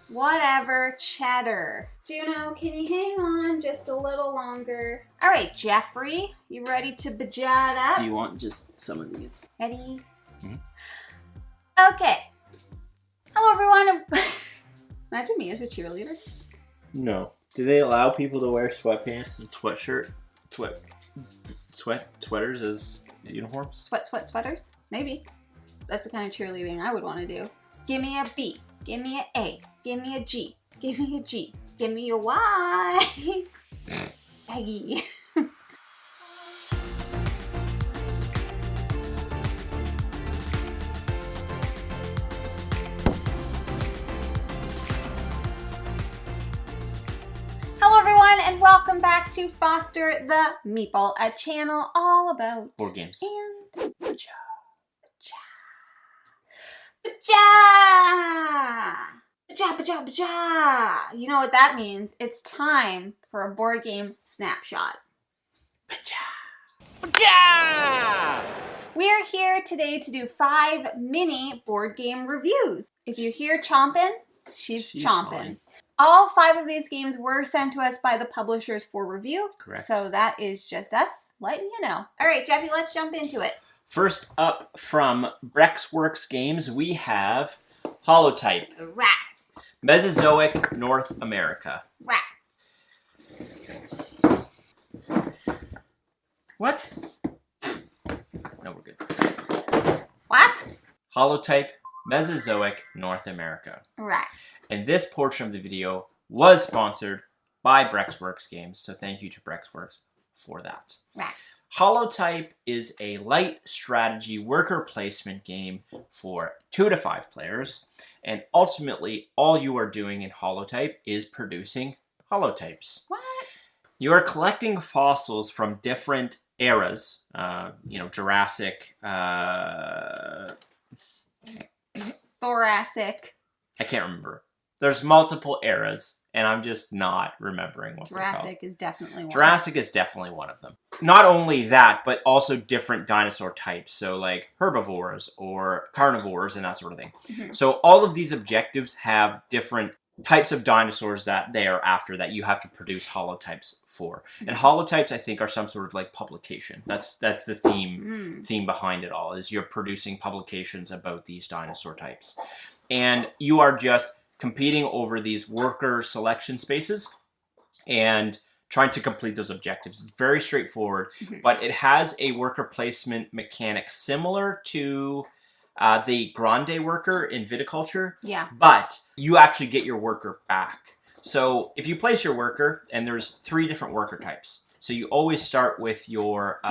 Whatever, cheddar. Juno, can you hang on just a little longer? All right, Jeffrey, you ready to bajad up? Do you want just some of these? Ready? Mm-hmm. Okay. Hello, everyone. Imagine me as a cheerleader. No. Do they allow people to wear sweatpants and sweaters as uniforms? Sweaters? Maybe. That's the kind of cheerleading I would want to do. Give me a B. Give me an A. Give me a G. Give me a G. Give me a Y. Baggy. Hello everyone and welcome back to Foster the Meeple, a channel all about board games and baja. You know what that means? It's time for a board game snapshot. We are here today to do 5 mini board game reviews. If you hear chomping, she's chomping. Fine. All 5 of these games were sent to us by the publishers for review. Correct. So that is just us letting you know. All right, Jeffy, let's jump into it. First up from Brexwerx Games, we have Holotype. Rat. Mesozoic, North America. Rat. What? No, we're good. What? Holotype, Mesozoic, North America. Rat. And this portion of the video was sponsored by Brexwerx Games, so thank you to Brexwerx for that. Rat. Holotype is a light strategy worker placement game for 2 to 5 players, and ultimately all you are doing in Holotype is producing holotypes. What? You are collecting fossils from different eras, Jurassic, Thoracic. I can't remember. There's multiple eras, and I'm just not remembering what they're called. Jurassic is definitely one. Jurassic is definitely one of them. Not only that, but also different dinosaur types. So like herbivores or carnivores and that sort of thing. Mm-hmm. So all of these objectives have different types of dinosaurs that they are after that you have to produce holotypes for. Mm-hmm. And holotypes, I think, are some sort of like publication. That's the theme behind it all, is you're producing publications about these dinosaur types. And you are just competing over these worker selection spaces and trying to complete those objectives. It's very straightforward, but it has a worker placement mechanic similar to the Grande worker in viticulture. Yeah. But you actually get your worker back. So if you place your worker, and there's 3 different worker types. So you always start with your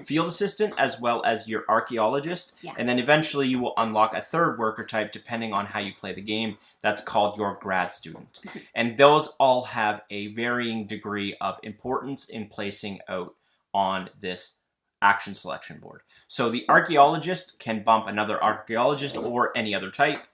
field assistant as well as your archaeologist. Yeah. And then eventually you will unlock a 3rd worker type depending on how you play the game. That's called your grad student. And those all have a varying degree of importance in placing out on this action selection board. So the archaeologist can bump another archaeologist or any other type.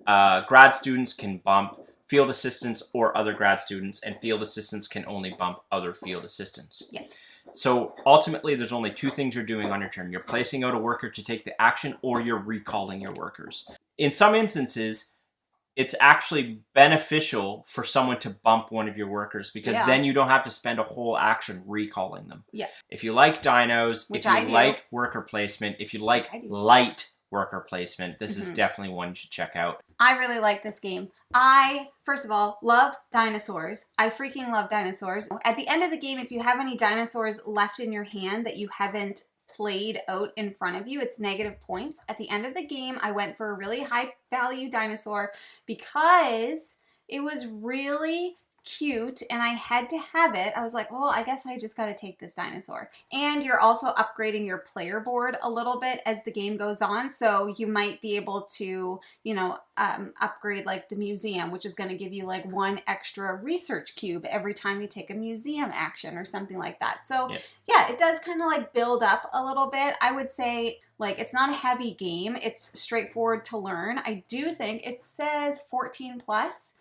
Grad students can bump field assistants or other grad students, and field assistants can only bump other field assistants. Yes. So ultimately, there's only 2 things you're doing on your turn. You're placing out a worker to take the action, or you're recalling your workers. In some instances, it's actually beneficial for someone to bump one of your workers, because then you don't have to spend a whole action recalling them. Yeah. If you like dinos, if you like worker placement, if you like light worker placement, this is definitely one you should check out. I really like this game. I, first of all, love dinosaurs. I freaking love dinosaurs. At the end of the game, if you have any dinosaurs left in your hand that you haven't played out in front of you, it's negative points. At the end of the game, I went for a really high value dinosaur because it was really cute and I had to have it. I was like, well, I guess I just got to take this dinosaur. And you're also upgrading your player board a little bit as the game goes on. So you might be able to, upgrade like the museum, which is going to give you like 1 extra research cube every time you take a museum action or something like that. So yeah, it does kind of like build up a little bit. I would say like it's not a heavy game. It's straightforward to learn. I do think it says 14 plus.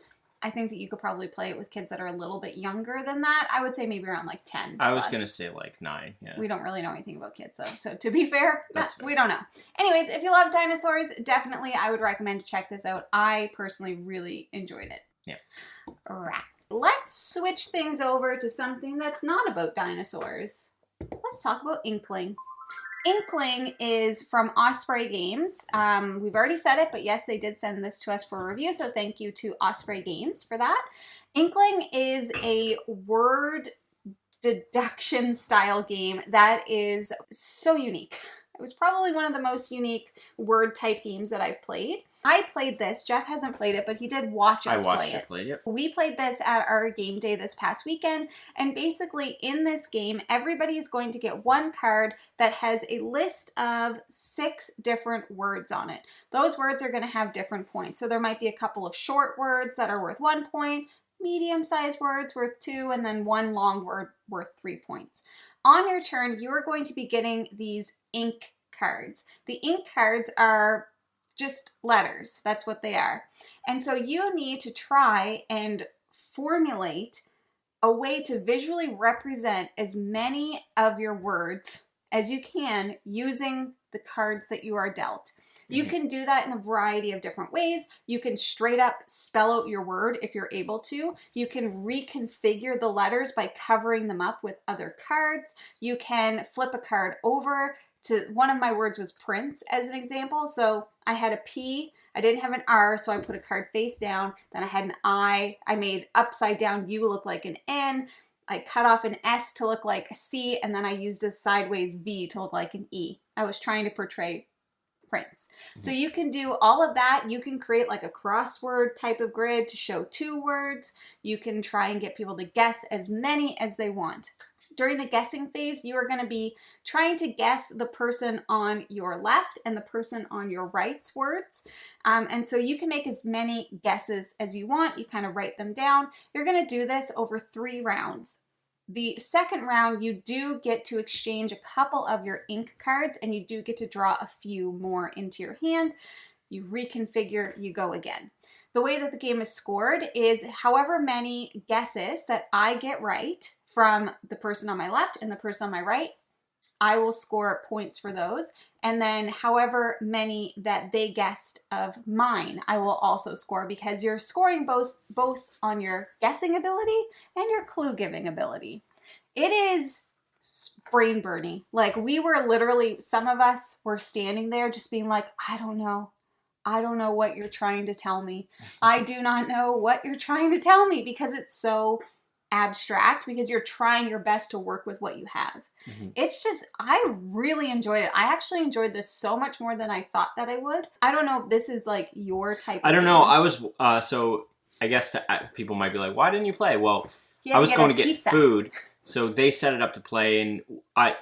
I think that you could probably play it with kids that are a little bit younger than that. I would say maybe around like 10. I was going to say like 9. Yeah. We don't really know anything about kids, though. So to be fair, That's we don't know. Anyways, if you love dinosaurs, definitely I would recommend to check this out. I personally really enjoyed it. Yeah. Right. Let's switch things over to something that's not about dinosaurs. Let's talk about Inkling. Inkling is from Osprey Games. We've already said it, but yes, they did send this to us for a review, so thank you to Osprey Games for that. Inkling is a word deduction style game that is so unique. It was probably one of the most unique word type games that I've played. I played this. Jeff hasn't played it, but he did watch us play it. Played it. We played this at our game day this past weekend, and basically in this game, everybody is going to get one card that has a list of 6 different words on it. Those words are going to have different points. So there might be a couple of short words that are worth 1 point, medium-sized words worth 2, and then one long word worth 3 points. On your turn, you are going to be getting these ink cards. The ink cards are just letters. That's what they are. And so you need to try and formulate a way to visually represent as many of your words as you can using the cards that you are dealt. You can do that in a variety of different ways. You can straight up spell out your word if you're able to. You can reconfigure the letters by covering them up with other cards. You can flip a card over to, one of my words was prince as an example. So I had a P, I didn't have an R, so I put a card face down. Then I had an I made upside down U look like an N. I cut off an S to look like a C, and then I used a sideways V to look like an E. I was trying to portray prince. So you can do all of that. You can create like a crossword type of grid to show 2 words. You can try and get people to guess as many as they want. During the guessing phase, you are going to be trying to guess the person on your left and the person on your right's words. And so you can make as many guesses as you want. You kind of write them down. You're going to do this over 3 rounds. The second round, you do get to exchange a couple of your ink cards, and you do get to draw a few more into your hand. You reconfigure, you go again. The way that the game is scored is however many guesses that I get right from the person on my left and the person on my right, I will score points for those. And then however many that they guessed of mine, I will also score, because you're scoring both on your guessing ability and your clue giving ability. It is brain burning. Like, we were literally, some of us were standing there just being like, I don't know. I don't know what you're trying to tell me. I do not know what you're trying to tell me, because it's so abstract, because you're trying your best to work with what you have. It's just, I really enjoyed it. I actually enjoyed this so much more than I thought that I would. I don't know if this is like your type of I don't game. know. I was, so I guess people might be like, why didn't you play? Well, I was going to get food, so they set it up to play, and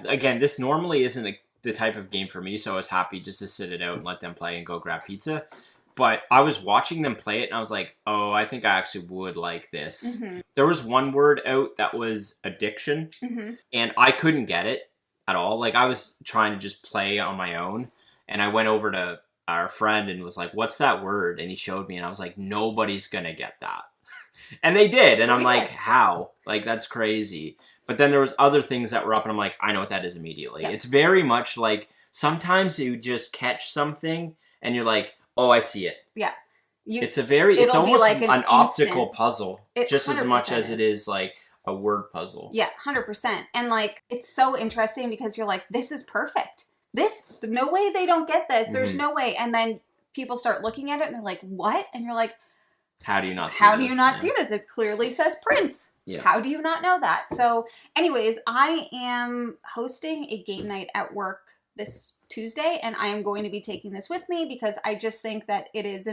again, this normally isn't the type of game for me, so I was happy just to sit it out and let them play and go grab pizza. But I was watching them play it, and I was like, oh, I think I actually would like this. There was one word out that was addiction, and I couldn't get it at all. Like, I was trying to just play on my own, and I went over to our friend and was like, what's that word? And he showed me, and I was like, nobody's gonna get that. And they did, and I'm like, how? Like, that's crazy. But then there was other things that were up, and I'm like, I know what that is immediately. It's very much like, sometimes you just catch something, and you're like, oh, I see it. Yeah. It's almost like an optical puzzle, just as much as it is like a word puzzle. Yeah, 100%. And like, it's so interesting because you're like, this is perfect. No way they don't get this. There's no way. And then people start looking at it and they're like, what? And you're like, how do you not see this? It clearly says Prince. Yeah. How do you not know that? So anyways, I am hosting a game night at work this Tuesday, and I am going to be taking this with me because I just think that it is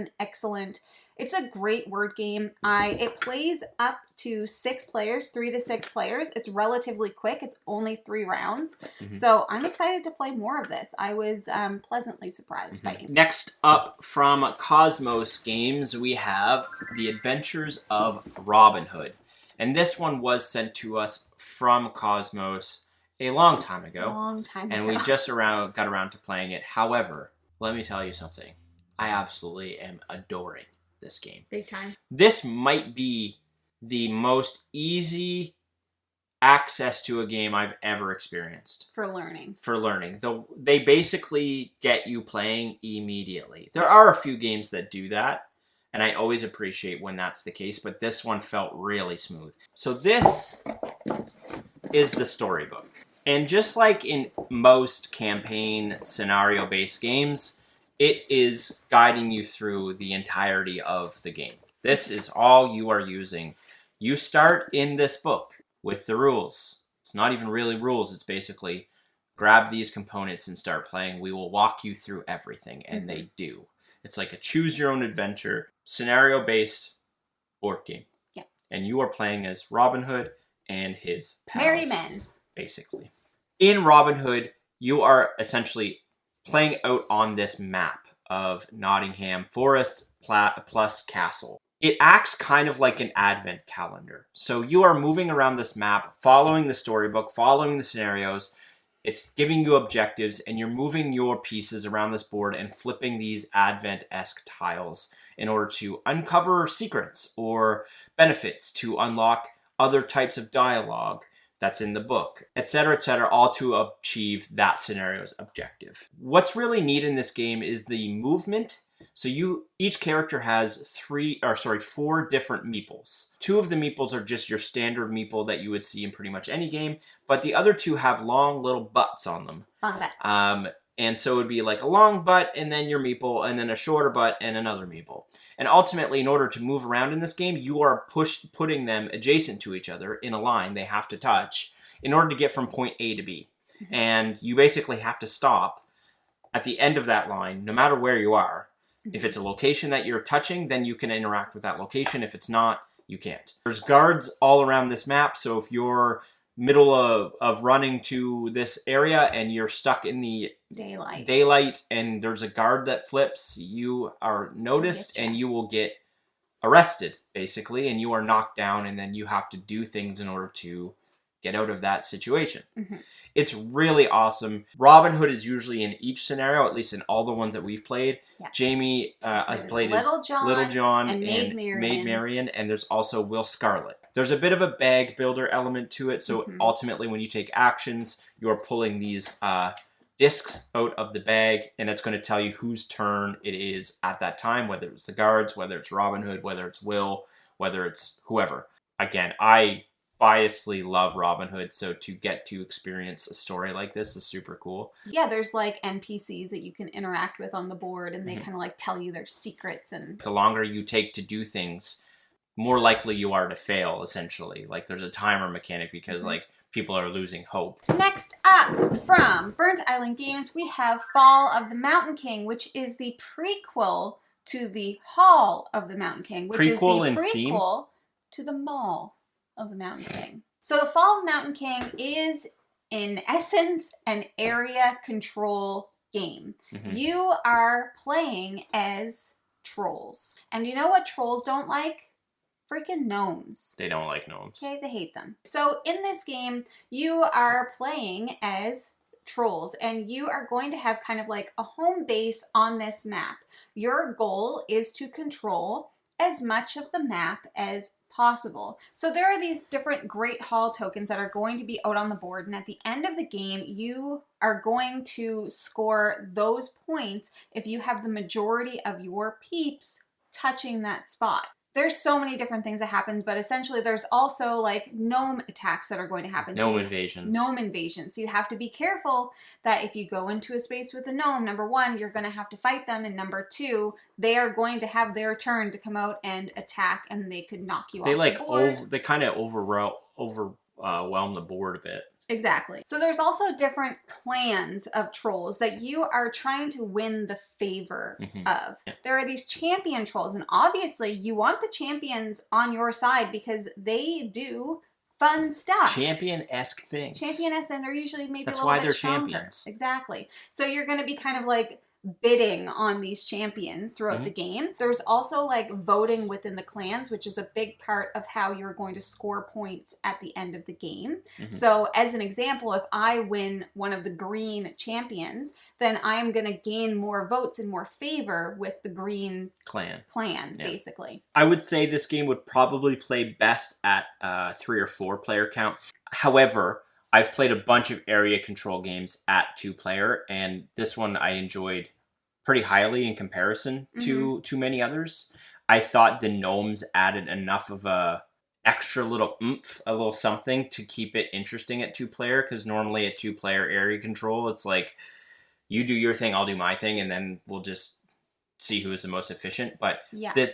it's a great word game. It plays up to 6 players, 3 to 6 players. It's relatively quick. It's only 3 rounds. So I'm excited to play more of this. I was pleasantly surprised by it. Next up from Kosmos Games, we have The Adventures of Robin Hood. And this one was sent to us from Kosmos a long time ago. And we just got around to playing it. However, let me tell you something. I absolutely am adoring this game. Big time. This might be the most easy access to a game I've ever experienced. For learning. They basically get you playing immediately. There are a few games that do that, and I always appreciate when that's the case, but this one felt really smooth. So this is the storybook. And just like in most campaign scenario-based games, it is guiding you through the entirety of the game. This is all you are using. You start in this book with the rules. It's not even really rules. It's basically grab these components and start playing. We will walk you through everything, and they do. It's like a choose-your-own-adventure, scenario-based board game. Yeah. And you are playing as Robin Hood and his pals. Merry men. Basically. In Robin Hood, you are essentially playing out on this map of Nottingham Forest plus Castle. It acts kind of like an advent calendar. So you are moving around this map, following the storybook, following the scenarios. It's giving you objectives, and you're moving your pieces around this board and flipping these advent-esque tiles in order to uncover secrets or benefits, to unlock other types of dialogue that's in the book, etc., all to achieve that scenario's objective. What's really neat in this game is the movement. So each character has 4 different meeples. 2 of the meeples are just your standard meeple that you would see in pretty much any game, but the other 2 have long little butts on them. Long butts. And so it would be like a long butt and then your meeple, and then a shorter butt and another meeple. And ultimately, in order to move around in this game, you are putting them adjacent to each other in a line they have to touch in order to get from point A to B. And you basically have to stop at the end of that line, no matter where you are. If it's a location that you're touching, then you can interact with that location. If it's not, you can't. There's guards all around this map, so if you're middle of running to this area and you're stuck in the daylight and there's a guard that flips, you are noticed and you will get arrested, basically, and you are knocked down, and then you have to do things in order to get out of that situation. It's really awesome. Robin Hood is usually in each scenario, at least in all the ones that we've played. Yeah. Jamie has played as Little John and Maid Marian, and there's also Will Scarlet. There's a bit of a bag builder element to it, so ultimately when you take actions, you're pulling these discs out of the bag, and it's going to tell you whose turn it is at that time, whether it's the guards, whether it's Robin Hood, whether it's Will, whether it's whoever. Again, I biasly love Robin Hood, so to get to experience a story like this is super cool. Yeah, there's like NPCs that you can interact with on the board, and they kind of like tell you their secrets. And the longer you take to do things, more likely you are to fail, essentially. Like there's a timer mechanic because like people are losing hope. Next up from Burnt Island Games, we have Fall of the Mountain King, which is the prequel to the Hall of the Mountain King, which is the prequel to the Mall of the Mountain King. So the Fall of the Mountain King is, in essence, an area control game. You are playing as trolls. And you know what trolls don't like? Freaking gnomes. They don't like gnomes. Okay, they hate them. So in this game, you are playing as trolls, and you are going to have kind of like a home base on this map. Your goal is to control as much of the map as possible. So there are these different Great Hall tokens that are going to be out on the board, and at the end of the game, you are going to score those points if you have the majority of your peeps touching that spot. There's so many different things that happen, but essentially there's also like gnome attacks that are going to happen. Gnome invasions. Gnome invasions. So you have to be careful that if you go into a space with a gnome, number one, you're going to have to fight them, and number two, they are going to have their turn to come out and attack, and they could knock you off the board. They kind of overwhelm the board a bit. Exactly. So there's also different clans of trolls that you are trying to win the favor of. There are these champion trolls, and obviously you want the champions on your side because they do fun stuff. Champion-esque things. Champion-esque, and they're usually maybe That's a little why bit they're stronger. champions. Exactly. So you're going to be kind of like bidding on these champions throughout the game. There's also like voting within the clans, which is a big part of how you're going to score points at the end of the game. So as an example, if I win one of the green champions, then I am going to gain more votes and more favor with the green clan basically. I would say this game would probably play best at 3 or 4 player count. However, I've played a bunch of area control games at 2-player, and this one I enjoyed pretty highly in comparison to many others. I thought the gnomes added enough of a extra little oomph, a little something to keep it interesting at 2-player, because normally at 2-player area control, it's like, you do your thing, I'll do my thing, and then we'll just see who is the most efficient. But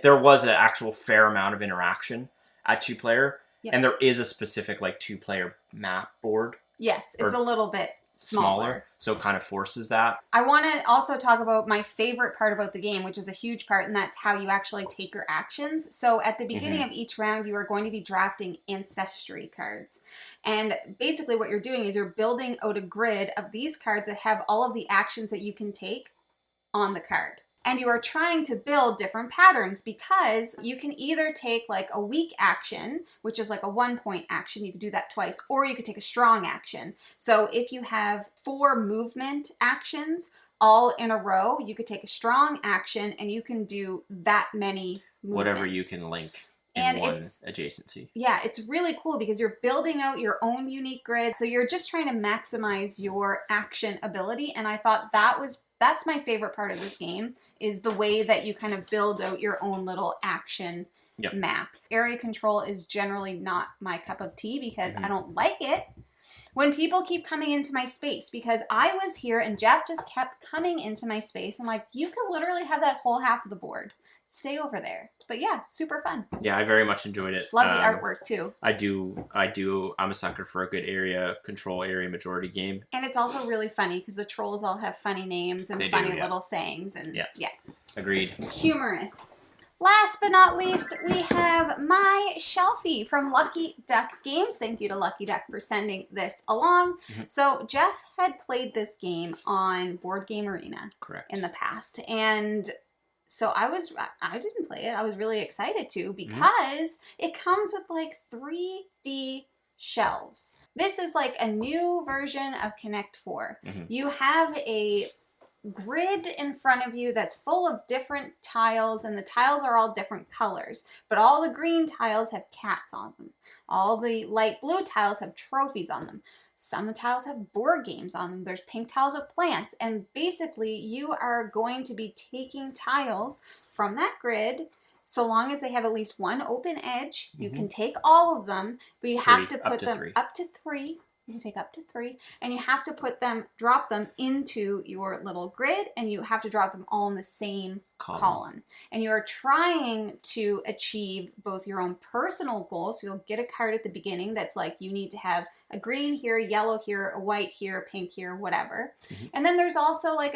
there was an actual fair amount of interaction at 2-player, and there is a specific like 2-player map board. Yes, it's a little bit smaller, so it kind of forces that. I want to also talk about my favorite part about the game, which is a huge part, and that's how you actually take your actions. So at the beginning of each round, you are going to be drafting ancestry cards. And basically what you're doing is you're building out a grid of these cards that have all of the actions that you can take on the card. And you are trying to build different patterns, because you can either take like a weak action, which is like a 1-point action, you could do that twice, or you could take a strong action. So if you have 4 movement actions all in a row, you could take a strong action and you can do that many movements. Whatever you can link in one adjacency. Yeah, it's really cool because you're building out your own unique grid. So you're just trying to maximize your action ability. And I thought that's my favorite part of this game, is the way that you kind of build out your own little action map. Area control is generally not my cup of tea because I don't like it when people keep coming into my space, because I was here and Jeff just kept coming into my space. I'm like, you could literally have that whole half of the board. Stay over there. But yeah, super fun. Yeah, I very much enjoyed it. Love the artwork too. I do. I'm a sucker for a good area control, area majority game. And it's also really funny because the trolls all have funny names and funny little sayings. And yeah. Agreed. Humorous. Last but not least, we have my Shelfie from Lucky Duck Games. Thank you to Lucky Duck for sending this along. So Jeff had played this game on Board Game Arena in the past. And so I didn't play it. I was really excited to, because it comes with like 3D shelves. This is like a new version of Connect 4. You have a grid in front of you that's full of different tiles, and the tiles are all different colors, but all the green tiles have cats on them. All the light blue tiles have trophies on them. Some of the tiles have board games on them. There's pink tiles with plants. And basically, you are going to be taking tiles from that grid. So long as they have at least one open edge, you can take all of them, but you have to put them up to 3. You can take up to 3, and you have to drop them into your little grid, and you have to drop them all in the same column. And you are trying to achieve both your own personal goals. So you'll get a card at the beginning that's like, you need to have a green here, a yellow here, a white here, pink here, whatever. And then there's also like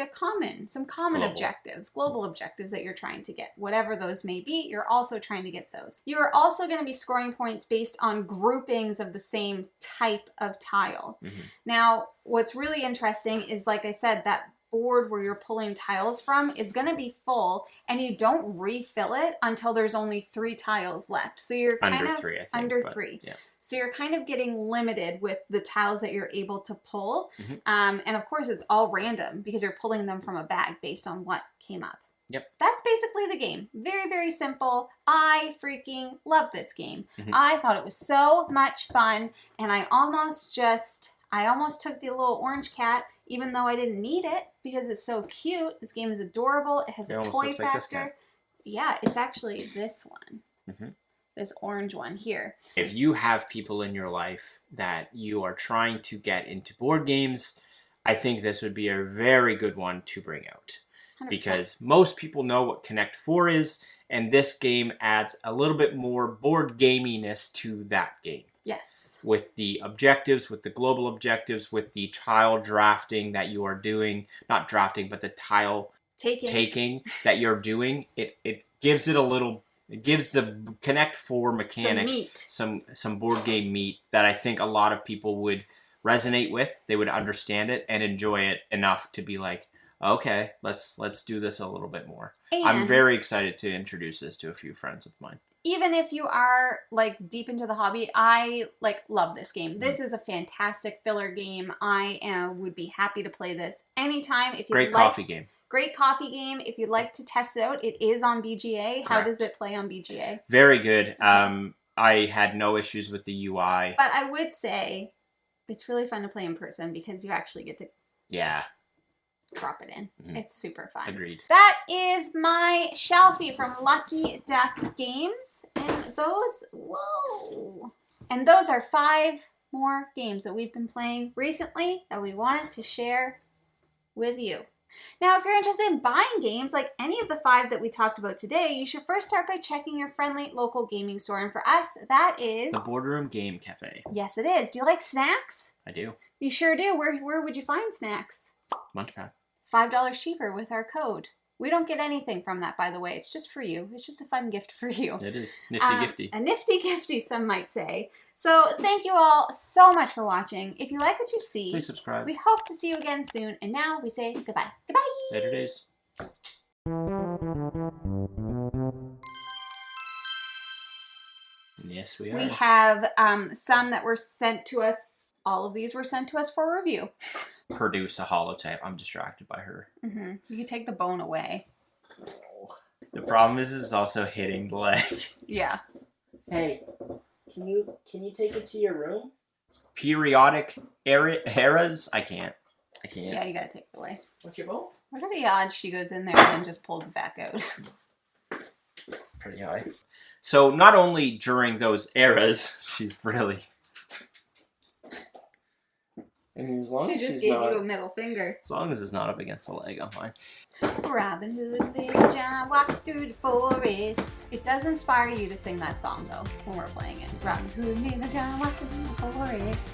some common objectives, global objectives that you're trying to get. Whatever those may be, you're also trying to get those. You are also going to be scoring points based on groupings of the same type of tile. Now, what's really interesting is, like I said, that board where you're pulling tiles from is going to be full, and you don't refill it until there's only 3 tiles left. So you're kind of under 3. Yeah. So you're kind of getting limited with the tiles that you're able to pull. And of course, it's all random because you're pulling them from a bag based on what came up. That's basically the game. Very, very simple. I freaking love this game. I thought it was so much fun, and I almost took the little orange cat, even though I didn't need it, because it's so cute. This game is adorable. It has a toy factor. Yeah, it's actually this one. This orange one here. If you have people in your life that you are trying to get into board games, I think this would be a very good one to bring out. 100%. Because most people know what Connect 4 is, and this game adds a little bit more board gaminess to that game. Yes. With the objectives, with the global objectives, with the tile drafting that you are doing, not drafting, but the tile taking that you're doing, it gives it a little, it gives the Connect 4 mechanic some board game meat that I think a lot of people would resonate with. They would understand it and enjoy it enough to be like, Okay, let's do this a little bit more. And I'm very excited to introduce this to a few friends of mine. even if you are like deep into the hobby, I like love this game. This is a fantastic filler game. I would be happy to play this anytime. If you Great coffee game. Great coffee game. If you'd like to test it out, it is on BGA. How does it play on BGA? Very good. I had no issues with the UI. But I would say it's really fun to play in person because you actually get to drop it in. It's super fun. Agreed. That is my Shelfie from Lucky Duck Games. And those, whoa. And those are 5 more games that we've been playing recently that we wanted to share with you. Now, if you're interested in buying games like any of the 5 that we talked about today, you should first start by checking your friendly local gaming store. And for us, that is... the Boardroom Game Cafe. Yes, it is. Do you like snacks? I do. You sure do. Where would you find snacks? Munchpad. $5 cheaper with our code. We don't get anything from that, by the way. It's just for you. It's just a fun gift for you. It is. Nifty gifty. A nifty gifty, some might say. So thank you all so much for watching. If you like what you see, Please subscribe. we hope to see you again soon. And now we say goodbye. Goodbye. Later days. Yes, we are. We have some that were sent to us. All of these were sent to us for review. Produce a holotype. I'm distracted by her. You can take the bone away. The problem is it's also hitting the leg. Yeah. Hey, can you take it to your room? Periodic eras? I can't. Yeah, you gotta take it away. What's your bone? What are the odds she goes in there and then just pulls it back out? Pretty high. So not only during those eras, she's really... And as long She as just she's gave not, you a middle finger. as long as it's not up against the leg, I'm fine. Robin Hood, Little John, walked through the forest. It does inspire you to sing that song, though, when we're playing it. Robin Hood, Little John, walked through the forest.